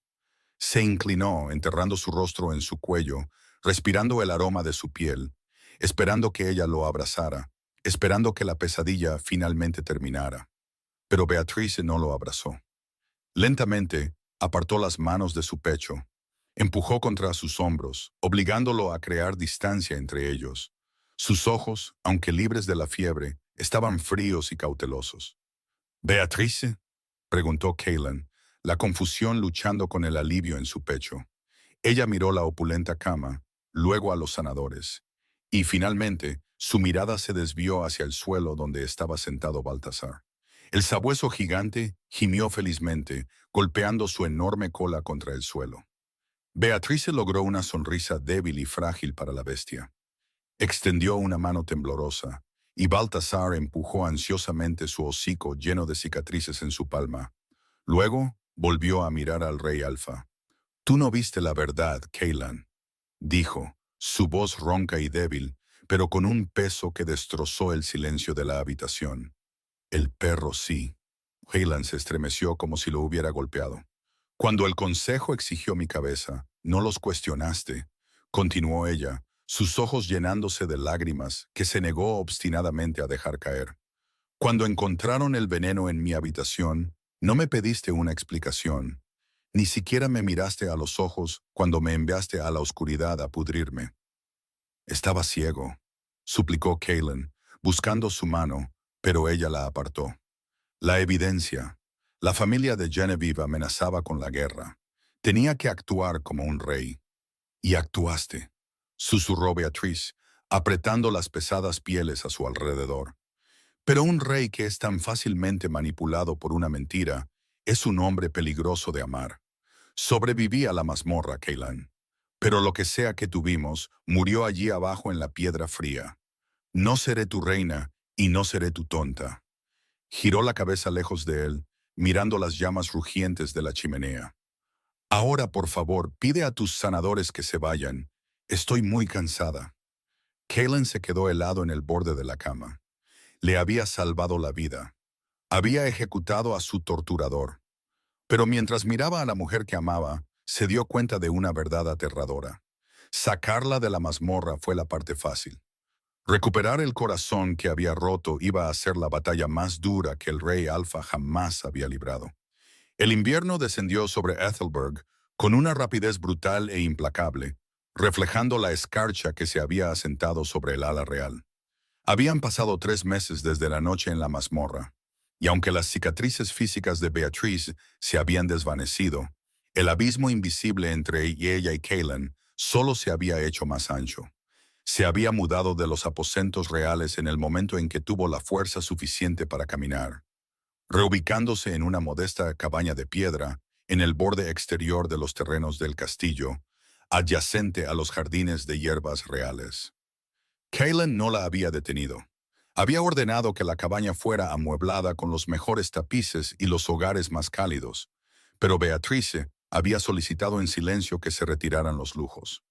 Se inclinó, enterrando su rostro en su cuello, respirando el aroma de su piel, esperando que ella lo abrazara, esperando que la pesadilla finalmente terminara. Pero Beatrice no lo abrazó. Lentamente, apartó las manos de su pecho, empujó contra sus hombros, obligándolo a crear distancia entre ellos. Sus ojos, aunque libres de la fiebre, estaban fríos y cautelosos. «¿Beatrice?», preguntó Caitlin, la confusión luchando con el alivio en su pecho. Ella miró la opulenta cama, luego a los sanadores, y finalmente su mirada se desvió hacia el suelo donde estaba sentado Baltasar. El sabueso gigante gimió felizmente, golpeando su enorme cola contra el suelo. Beatrice logró una sonrisa débil y frágil para la bestia. Extendió una mano temblorosa, y Baltasar empujó ansiosamente su hocico lleno de cicatrices en su palma. Luego volvió a mirar al rey Alfa. «Tú no viste la verdad, Caitlin», dijo, su voz ronca y débil, pero con un peso que destrozó el silencio de la habitación. «El perro sí». Caitlin se estremeció como si lo hubiera golpeado. «Cuando el consejo exigió mi cabeza, no los cuestionaste», continuó ella, sus ojos llenándose de lágrimas que se negó obstinadamente a dejar caer. «Cuando encontraron el veneno en mi habitación, no me pediste una explicación. Ni siquiera me miraste a los ojos cuando me enviaste a la oscuridad a pudrirme». «Estaba ciego», suplicó Caitlin, buscando su mano, pero ella la apartó. «La evidencia. La familia de Genevieve amenazaba con la guerra. Tenía que actuar como un rey». «Y actuaste», susurró Beatrice, apretando las pesadas pieles a su alrededor. «Pero un rey que es tan fácilmente manipulado por una mentira es un hombre peligroso de amar. Sobreviví a la mazmorra, Caitlin. Pero lo que sea que tuvimos, murió allí abajo en la piedra fría. No seré tu reina y no seré tu tonta». Giró la cabeza lejos de él, mirando las llamas rugientes de la chimenea. «Ahora, por favor, pide a tus sanadores que se vayan. Estoy muy cansada». Caitlin se quedó helado en el borde de la cama. Le había salvado la vida. Había ejecutado a su torturador. Pero mientras miraba a la mujer que amaba, se dio cuenta de una verdad aterradora. Sacarla de la mazmorra fue la parte fácil. Recuperar el corazón que había roto iba a ser la batalla más dura que el rey Alfa jamás había librado. El invierno descendió sobre Ethelberg con una rapidez brutal e implacable, reflejando la escarcha que se había asentado sobre el ala real. Habían pasado 3 meses desde la noche en la mazmorra, y aunque las cicatrices físicas de Beatrice se habían desvanecido, el abismo invisible entre ella y Caitlin solo se había hecho más ancho. Se había mudado de los aposentos reales en el momento en que tuvo la fuerza suficiente para caminar, reubicándose en una modesta cabaña de piedra en el borde exterior de los terrenos del castillo, adyacente a los jardines de hierbas reales. Caitlin no la había detenido. Había ordenado que la cabaña fuera amueblada con los mejores tapices y los hogares más cálidos, pero Beatrice había solicitado en silencio que se retiraran los lujos.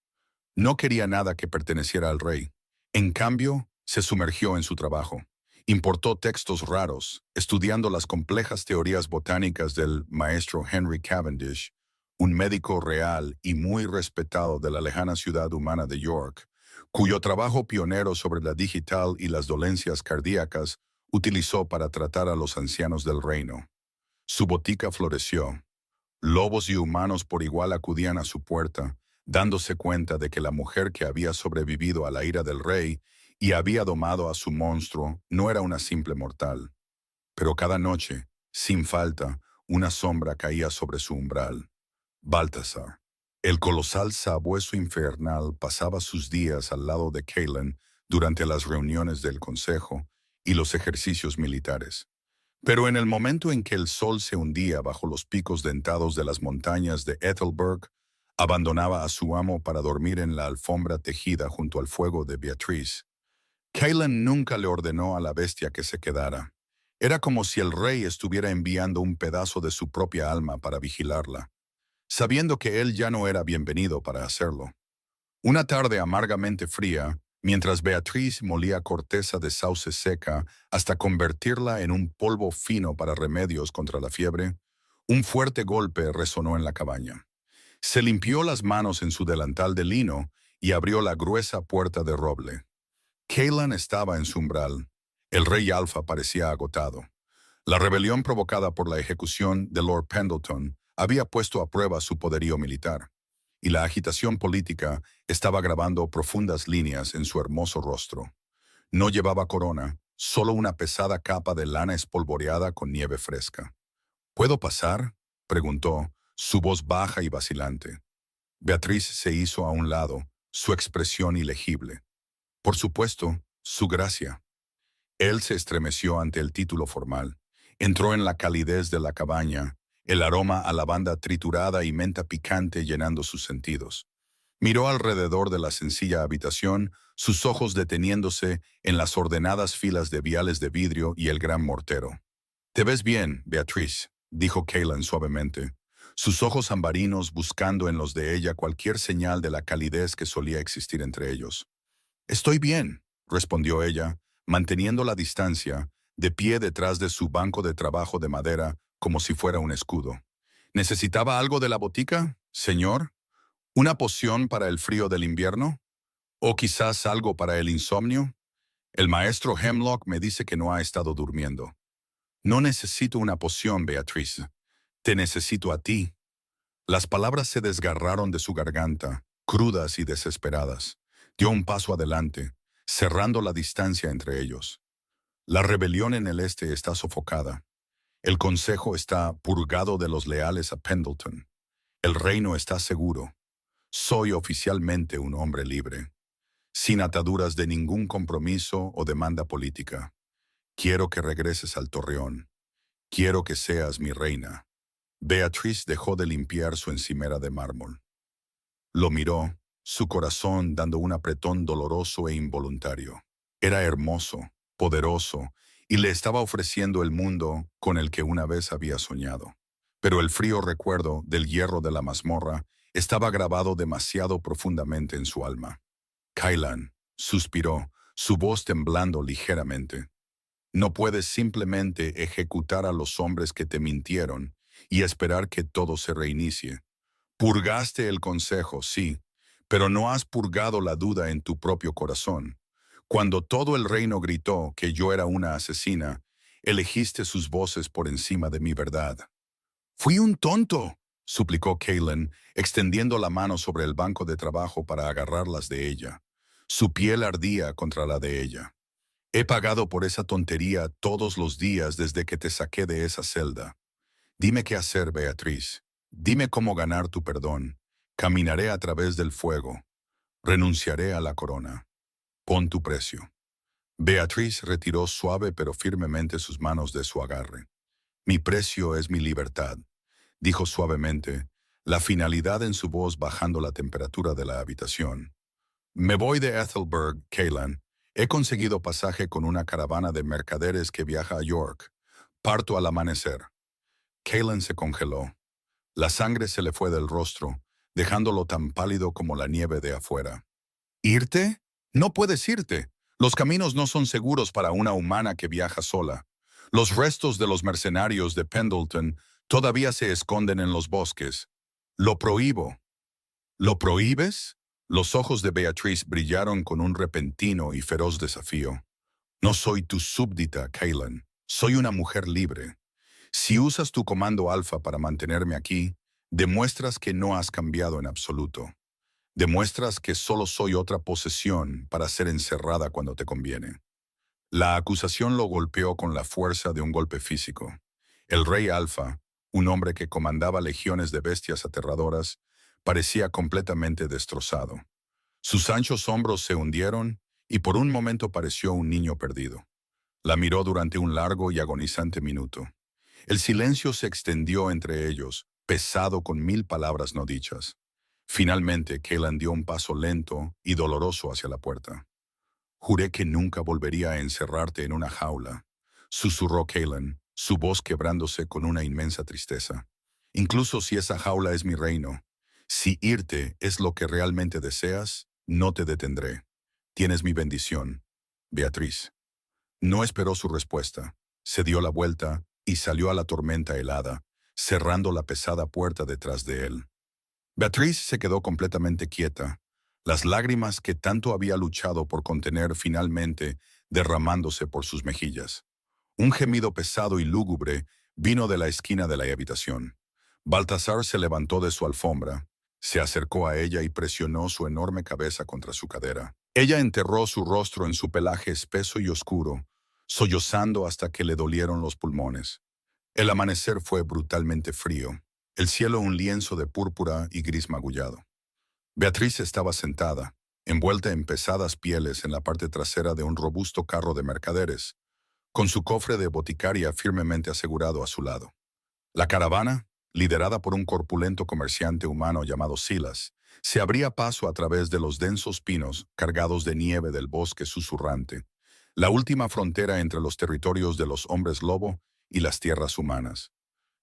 No quería nada que perteneciera al rey. En cambio, se sumergió en su trabajo. Importó textos raros, estudiando las complejas teorías botánicas del maestro Henry Cavendish, un médico real y muy respetado de la lejana ciudad humana de York, cuyo trabajo pionero sobre la digital y las dolencias cardíacas utilizó para tratar a los ancianos del reino. Su botica floreció. Lobos y humanos por igual acudían a su puerta, dándose cuenta de que la mujer que había sobrevivido a la ira del rey y había domado a su monstruo no era una simple mortal. Pero cada noche, sin falta, una sombra caía sobre su umbral. Baltasar. El colosal sabueso infernal pasaba sus días al lado de Kalen durante las reuniones del consejo y los ejercicios militares. Pero en el momento en que el sol se hundía bajo los picos dentados de las montañas de Ethelberg, abandonaba a su amo para dormir en la alfombra tejida junto al fuego de Beatriz. Kalen nunca le ordenó a la bestia que se quedara. Era como si el rey estuviera enviando un pedazo de su propia alma para vigilarla, sabiendo que él ya no era bienvenido para hacerlo. Una tarde amargamente fría, mientras Beatriz molía corteza de sauce seca hasta convertirla en un polvo fino para remedios contra la fiebre, un fuerte golpe resonó en la cabaña. Se limpió las manos en su delantal de lino y abrió la gruesa puerta de roble. Kalen estaba en su umbral. El rey Alfa parecía agotado. La rebelión provocada por la ejecución de Lord Pendleton había puesto a prueba su poderío militar, y la agitación política estaba grabando profundas líneas en su hermoso rostro. No llevaba corona, solo una pesada capa de lana espolvoreada con nieve fresca. ¿Puedo pasar?, preguntó, su voz baja y vacilante. Beatriz se hizo a un lado, su expresión ilegible. Por supuesto, su gracia. Él se estremeció ante el título formal. Entró en la calidez de la cabaña, el aroma a lavanda triturada y menta picante llenando sus sentidos. Miró alrededor de la sencilla habitación, sus ojos deteniéndose en las ordenadas filas de viales de vidrio y el gran mortero. «Te ves bien, Beatriz», dijo Kalen suavemente, sus ojos ambarinos buscando en los de ella cualquier señal de la calidez que solía existir entre ellos. «Estoy bien», respondió ella, manteniendo la distancia, de pie detrás de su banco de trabajo de madera como si fuera un escudo. «¿Necesitaba algo de la botica, señor? ¿Una poción para el frío del invierno? ¿O quizás algo para el insomnio? El maestro Hemlock me dice que no ha estado durmiendo». «No necesito una poción, Beatriz. Te necesito a ti». Las palabras se desgarraron de su garganta, crudas y desesperadas. Dio un paso adelante, cerrando la distancia entre ellos. La rebelión en el este está sofocada. El consejo está purgado de los leales a Pendleton. El reino está seguro. Soy oficialmente un hombre libre, sin ataduras de ningún compromiso o demanda política. Quiero que regreses al Torreón. Quiero que seas mi reina. Beatriz dejó de limpiar su encimera de mármol. Lo miró, su corazón dando un apretón doloroso e involuntario. Era hermoso, poderoso, y le estaba ofreciendo el mundo con el que una vez había soñado. Pero el frío recuerdo del hierro de la mazmorra estaba grabado demasiado profundamente en su alma. «Kaylan», suspiró, su voz temblando ligeramente. «No puedes simplemente ejecutar a los hombres que te mintieron y esperar que todo se reinicie. Purgaste el consejo, sí, pero no has purgado la duda en tu propio corazón. Cuando todo el reino gritó que yo era una asesina, elegiste sus voces por encima de mi verdad». «Fui un tonto», suplicó Kalen, extendiendo la mano sobre el banco de trabajo para agarrarlas de ella. Su piel ardía contra la de ella. «He pagado por esa tontería todos los días desde que te saqué de esa celda. Dime qué hacer, Beatriz. Dime cómo ganar tu perdón. Caminaré a través del fuego. Renunciaré a la corona. Pon tu precio». Beatriz retiró suave pero firmemente sus manos de su agarre. «Mi precio es mi libertad», dijo suavemente, la finalidad en su voz bajando la temperatura de la habitación. «Me voy de Ethelberg, Kaylan. He conseguido pasaje con una caravana de mercaderes que viaja a York. Parto al amanecer». Kaylan se congeló. La sangre se le fue del rostro, dejándolo tan pálido como la nieve de afuera. «¿Irte? No puedes irte. Los caminos no son seguros para una humana que viaja sola. Los restos de los mercenarios de Pendleton todavía se esconden en los bosques. Lo prohíbo». «¿Lo prohíbes?». Los ojos de Beatriz brillaron con un repentino y feroz desafío. «No soy tu súbdita, Kaylan. Soy una mujer libre. Si usas tu comando alfa para mantenerme aquí, demuestras que no has cambiado en absoluto. Demuestras que solo soy otra posesión para ser encerrada cuando te conviene». La acusación lo golpeó con la fuerza de un golpe físico. El rey Alfa, un hombre que comandaba legiones de bestias aterradoras, Parecía completamente destrozado. Sus anchos hombros se hundieron y por un momento pareció un niño perdido. La miró durante un largo y agonizante minuto. El silencio se extendió entre ellos, pesado con 1000 palabras no dichas. Finalmente, Kaylan dio un paso lento y doloroso hacia la puerta. Juré que nunca volvería a encerrarte en una jaula, susurró Kaylan, su voz quebrándose con una inmensa tristeza. Incluso si esa jaula es mi reino, si irte es lo que realmente deseas, no te detendré. Tienes mi bendición. Beatriz. No esperó su respuesta. Se dio la vuelta y salió a la tormenta helada, cerrando la pesada puerta detrás de él. Beatriz se quedó completamente quieta, las lágrimas que tanto había luchado por contener finalmente derramándose por sus mejillas. Un gemido pesado y lúgubre vino de la esquina de la habitación. Baltasar se levantó de su alfombra, se acercó a ella y presionó su enorme cabeza contra su cadera. Ella enterró su rostro en su pelaje espeso y oscuro, sollozando hasta que le dolieron los pulmones. El amanecer fue brutalmente frío, el cielo un lienzo de púrpura y gris magullado. Beatriz estaba sentada, envuelta en pesadas pieles en la parte trasera de un robusto carro de mercaderes, con su cofre de boticaria firmemente asegurado a su lado. La caravana, liderada por un corpulento comerciante humano llamado Silas, se abría paso a través de los densos pinos cargados de nieve del bosque susurrante, la última frontera entre los territorios de los hombres lobo y las tierras humanas.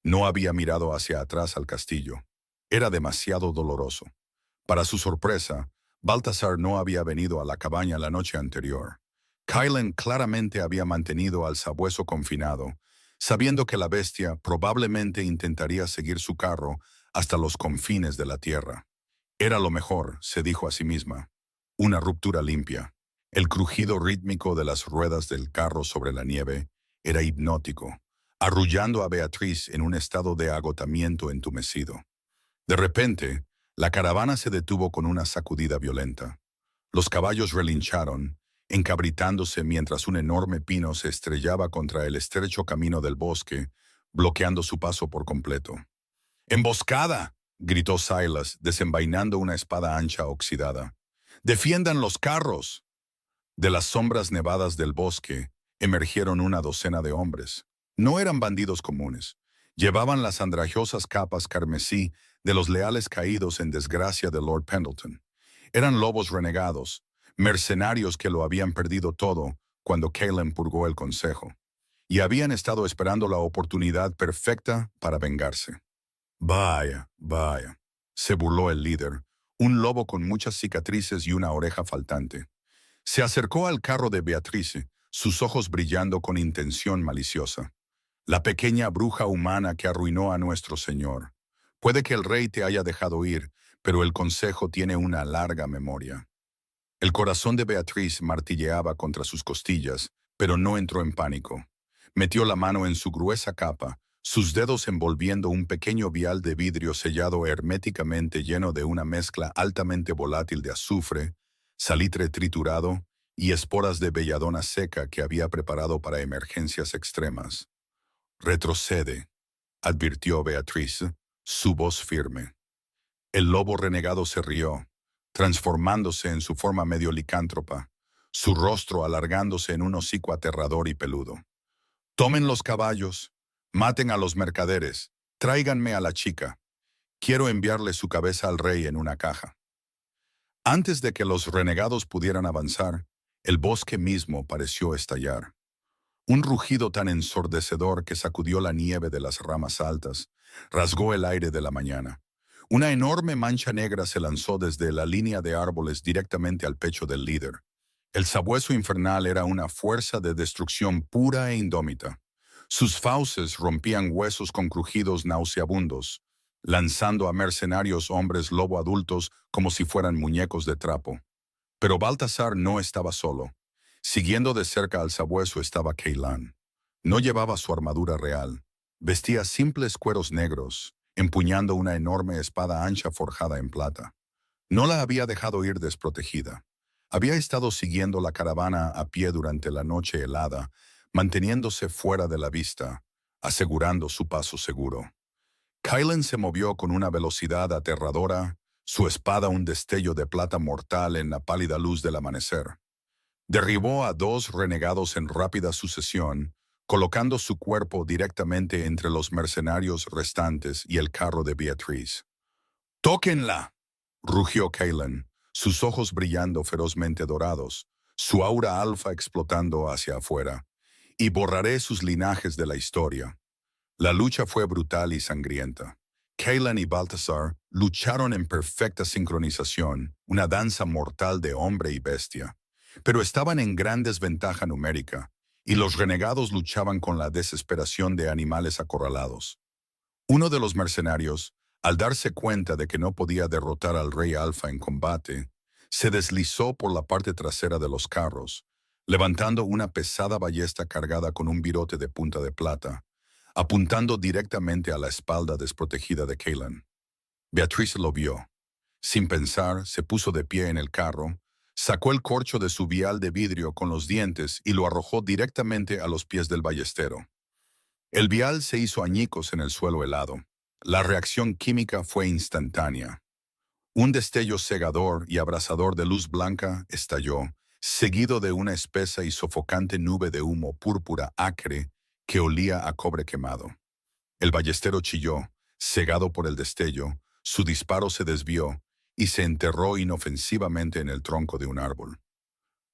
No había mirado hacia atrás al castillo. Era demasiado doloroso. Para su sorpresa, Baltasar no había venido a la cabaña la noche anterior. Kaylan claramente había mantenido al sabueso confinado, sabiendo que la bestia probablemente intentaría seguir su carro hasta los confines de la tierra. Era lo mejor, se dijo a sí misma. Una ruptura limpia. El crujido rítmico de las ruedas del carro sobre la nieve era hipnótico, arrullando a Beatriz en un estado de agotamiento entumecido. De repente, la caravana se detuvo con una sacudida violenta. Los caballos relincharon, encabritándose mientras un enorme pino se estrellaba contra el estrecho camino del bosque, bloqueando su paso por completo. ¡Emboscada!, gritó Silas, desenvainando una espada ancha oxidada. ¡Defiendan los carros! De las sombras nevadas del bosque emergieron una docena de hombres. No eran bandidos comunes. Llevaban las andrajosas capas carmesí de los leales caídos en desgracia de Lord Pendleton. Eran lobos renegados, mercenarios que lo habían perdido todo cuando Kaylan purgó el consejo, y habían estado esperando la oportunidad perfecta para vengarse. Vaya, vaya, se burló el líder, un lobo con muchas cicatrices y una oreja faltante. Se acercó al carro de Beatrice, sus ojos brillando con intención maliciosa. La pequeña bruja humana que arruinó a nuestro Señor. Puede que el rey te haya dejado ir, pero el consejo tiene una larga memoria. El corazón de Beatriz martilleaba contra sus costillas, pero no entró en pánico. Metió la mano en su gruesa capa, sus dedos envolviendo un pequeño vial de vidrio sellado herméticamente lleno de una mezcla altamente volátil de azufre, salitre triturado y esporas de belladona seca que había preparado para emergencias extremas. Retrocede, advirtió Beatriz, su voz firme. El lobo renegado se rió, transformándose en su forma medio licántropa, su rostro alargándose en un hocico aterrador y peludo. Tomen los caballos, maten a los mercaderes, tráiganme a la chica. Quiero enviarle su cabeza al rey en una caja. Antes de que los renegados pudieran avanzar, el bosque mismo pareció estallar. Un rugido tan ensordecedor que sacudió la nieve de las ramas altas, rasgó el aire de la mañana. Una enorme mancha negra se lanzó desde la línea de árboles directamente al pecho del líder. El sabueso infernal era una fuerza de destrucción pura e indómita. Sus fauces rompían huesos con crujidos nauseabundos, lanzando a mercenarios hombres lobo adultos como si fueran muñecos de trapo. Pero Baltasar no estaba solo. Siguiendo de cerca al sabueso estaba Kaylan. No llevaba su armadura real. Vestía simples cueros negros, empuñando una enorme espada ancha forjada en plata. No la había dejado ir desprotegida. Había estado siguiendo la caravana a pie durante la noche helada, manteniéndose fuera de la vista, asegurando su paso seguro. Kaylan se movió con una velocidad aterradora, su espada un destello de plata mortal en la pálida luz del amanecer. Derribó a dos renegados en rápida sucesión, colocando su cuerpo directamente entre los mercenarios restantes y el carro de Beatriz. ¡Tóquenla!, rugió Cailan, sus ojos brillando ferozmente dorados, su aura alfa explotando hacia afuera. Y borraré sus linajes de la historia. La lucha fue brutal y sangrienta. Cailan y Baltasar lucharon en perfecta sincronización, una danza mortal de hombre y bestia. Pero estaban en gran desventaja numérica, y los renegados luchaban con la desesperación de animales acorralados. Uno de los mercenarios, al darse cuenta de que no podía derrotar al Rey Alfa en combate, se deslizó por la parte trasera de los carros, levantando una pesada ballesta cargada con un virote de punta de plata, apuntando directamente a la espalda desprotegida de Cailan. Beatriz lo vio. Sin pensar, se puso de pie en el carro, sacó el corcho de su vial de vidrio con los dientes y lo arrojó directamente a los pies del ballestero. El vial se hizo añicos en el suelo helado. La reacción química fue instantánea. Un destello cegador y abrasador de luz blanca estalló, seguido de una espesa y sofocante nube de humo púrpura acre que olía a cobre quemado. El ballestero chilló, cegado por el destello, su disparo se desvió y se enterró inofensivamente en el tronco de un árbol.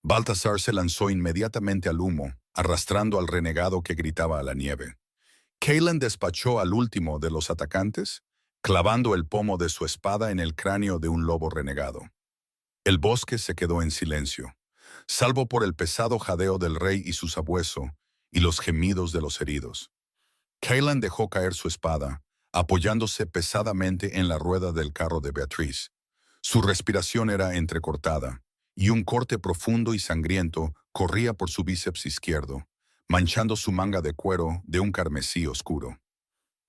Baltasar se lanzó inmediatamente al humo, arrastrando al renegado que gritaba a la nieve. Cailan despachó al último de los atacantes, clavando el pomo de su espada en el cráneo de un lobo renegado. El bosque se quedó en silencio, salvo por el pesado jadeo del rey y su sabueso y los gemidos de los heridos. Cailan dejó caer su espada, apoyándose pesadamente en la rueda del carro de Beatriz. Su respiración era entrecortada, y un corte profundo y sangriento corría por su bíceps izquierdo, manchando su manga de cuero de un carmesí oscuro.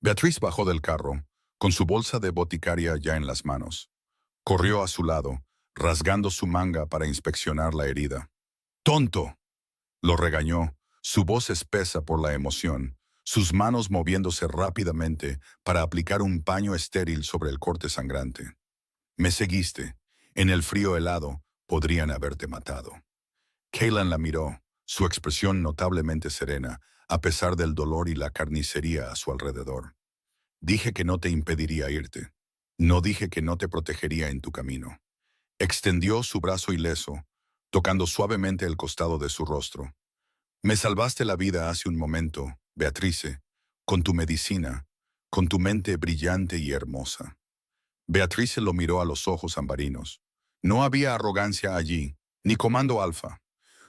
Beatriz bajó del carro, con su bolsa de boticaria ya en las manos. Corrió a su lado, rasgando su manga para inspeccionar la herida. ¡Tonto!, lo regañó, su voz espesa por la emoción, sus manos moviéndose rápidamente para aplicar un paño estéril sobre el corte sangrante. Me seguiste. En el frío helado podrían haberte matado. Cailan la miró, su expresión notablemente serena, a pesar del dolor y la carnicería a su alrededor. Dije que no te impediría irte. No dije que no te protegería en tu camino. Extendió su brazo ileso, tocando suavemente el costado de su rostro. Me salvaste la vida hace un momento, Beatrice, con tu medicina, con tu mente brillante y hermosa. Beatrice lo miró a los ojos ambarinos. No había arrogancia allí, ni comando alfa.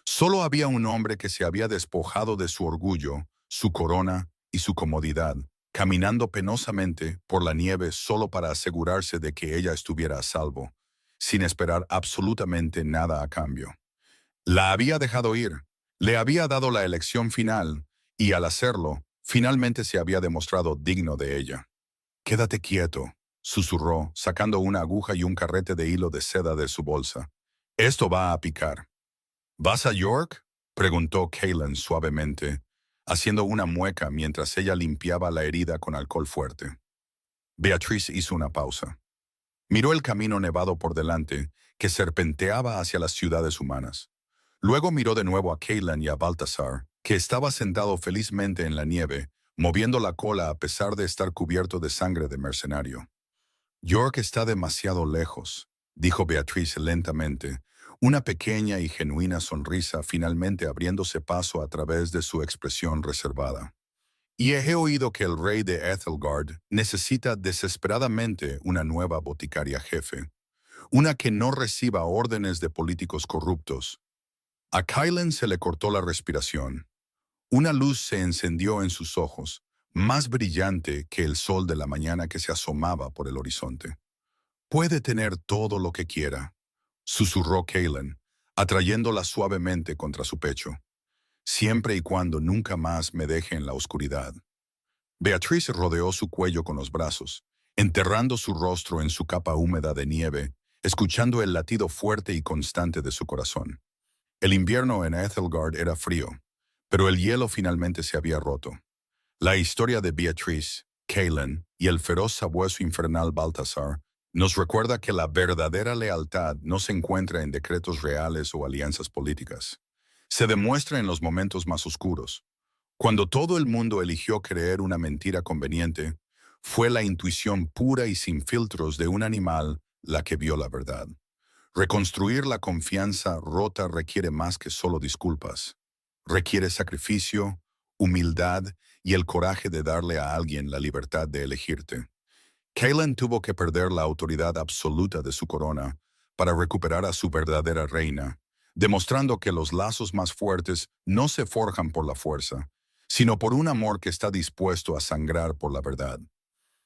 Solo había un hombre que se había despojado de su orgullo, su corona y su comodidad, caminando penosamente por la nieve solo para asegurarse de que ella estuviera a salvo, sin esperar absolutamente nada a cambio. La había dejado ir, le había dado la elección final, y al hacerlo, finalmente se había demostrado digno de ella. «Quédate quieto», susurró, sacando una aguja y un carrete de hilo de seda de su bolsa. «Esto va a picar». «¿Vas a York?», preguntó Cailan suavemente, haciendo una mueca mientras ella limpiaba la herida con alcohol fuerte. Beatriz hizo una pausa. Miró el camino nevado por delante, que serpenteaba hacia las ciudades humanas. Luego miró de nuevo a Cailan y a Baltasar, que estaba sentado felizmente en la nieve, moviendo la cola a pesar de estar cubierto de sangre de mercenario. «York está demasiado lejos», dijo Beatriz lentamente, una pequeña y genuina sonrisa finalmente abriéndose paso a través de su expresión reservada. «Y he oído que el rey de Ethelgard necesita desesperadamente una nueva boticaria jefe, una que no reciba órdenes de políticos corruptos». A Cailan se le cortó la respiración. Una luz se encendió en sus ojos, más brillante que el sol de la mañana que se asomaba por el horizonte. «Puede tener todo lo que quiera», susurró Cailan, atrayéndola suavemente contra su pecho, «siempre y cuando nunca más me deje en la oscuridad». Beatriz rodeó su cuello con los brazos, enterrando su rostro en su capa húmeda de nieve, escuchando el latido fuerte y constante de su corazón. El invierno en Ethelgard era frío, pero el hielo finalmente se había roto. La historia de Beatriz, Cailan y el feroz sabueso infernal Baltasar Nos recuerda que la verdadera lealtad no se encuentra en decretos reales o alianzas políticas. Se demuestra en los momentos más oscuros. Cuando todo el mundo eligió creer una mentira conveniente, fue la intuición pura y sin filtros de un animal la que vio la verdad. Reconstruir la confianza rota requiere más que solo disculpas. Requiere sacrificio, humildad y el coraje de darle a alguien la libertad de elegirte. Kaylin tuvo que perder la autoridad absoluta de su corona para recuperar a su verdadera reina, demostrando que los lazos más fuertes no se forjan por la fuerza, sino por un amor que está dispuesto a sangrar por la verdad.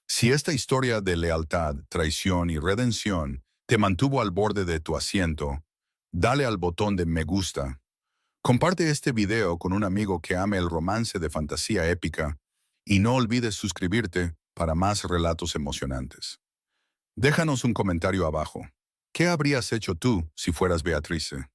Si esta historia de lealtad, traición y redención te mantuvo al borde de tu asiento, dale al botón de me gusta. Comparte este video con un amigo que ame el romance de fantasía épica y no olvides suscribirte para más relatos emocionantes. Déjanos un comentario abajo. ¿Qué habrías hecho tú si fueras Beatrice?